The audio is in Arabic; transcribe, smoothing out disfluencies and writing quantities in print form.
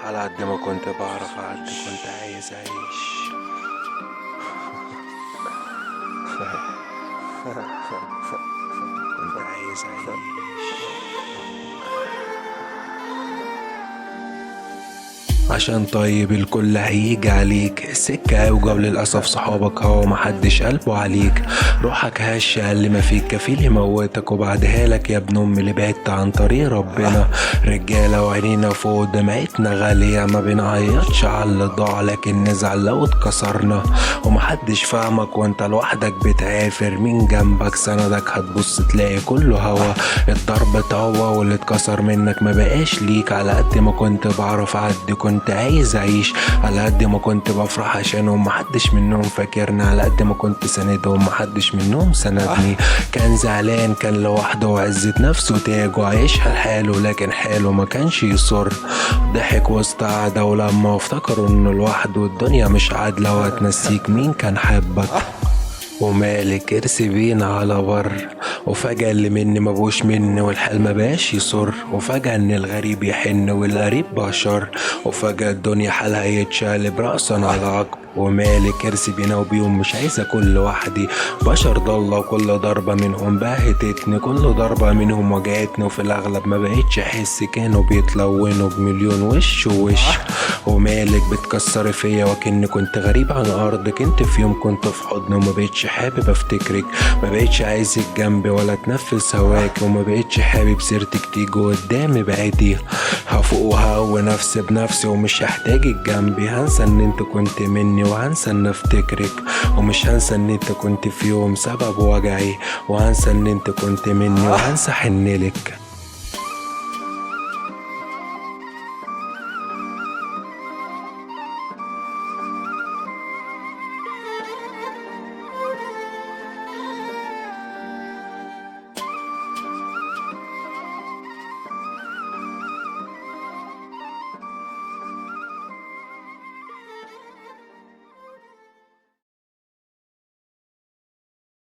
على قد ما كنت بعرف على قد كنت عايز اعيش. كنت عايز اعيش. عشان طيب الكل هيجي عليك، السكة اوجع للأسف صحابك هوا محدش قلبه عليك. روحك هشة اللي ما فيك كفيل يموتك، وبعدها لك يا ابن أم اللي بعدت عن طريق ربنا. رجالة وعينينا فوق دمعتنا غالية، ما بنعيطش على اللي ضاع لكن نزعل لو اتكسرنا. ومحدش فاهمك وانت لوحدك بتعافر، مين جنبك سندك هتبص تلاقي كله هوا. الضرب اتعوى واللي اتكسر منك ما بقاش ليك. على قد ما كنت بعرف اعدي كنت عايز اعيش، على قد ما كنت بفرح عشانهم محدش منهم فاكرني، على قد ما كنت سندهم محدش منهم سندني. كان زعلان كان لوحده وعزة نفسه تاجه، عايشها لحاله لكن حاله ما كانش يصر. ضحك وسط قعدة ولما افتكروا انه لوحده الدنيا مش عادلة وهتنسيك مين كان حبك. ومالك ارسي بينا على بر، وفجأة اللي مني مبوش مني والحال مبقاش يصر. وفجأة ان الغريب يحن والقريب بشر، وفجأة الدنيا حالها يتشقلب رأسا على عقب. ومالك ارسي بينا وبيهم مش عايزة كل وحدي، بشر ضالة وكل ضربة منهم بهتتني، كل ضربة منهم وجعتني وفي الأغلب ما بقيتش أحس، كانوا بيتلونوا بمليون وش ووش. ومالك بتكسري فيا وكأني كنت غريب عن أرضك، انت في يوم كنت في حضني وما بقيتش حابب افتكرك، ما بقيتش عايزك جنبي ولا اتنفس هواك، وما بقيتش حابب سيرتك تيجي قدامي بعيدي. هفوق وهقوي نفسي بنفسي ومش هحتاجك جنبي، هنسى ان انت كنت مني وهنسى ان افتكرك، ومش هنسى ان انت كنت في يوم سبب وجعي، وهنسى ان انت كنت مني وهنسى حنلك.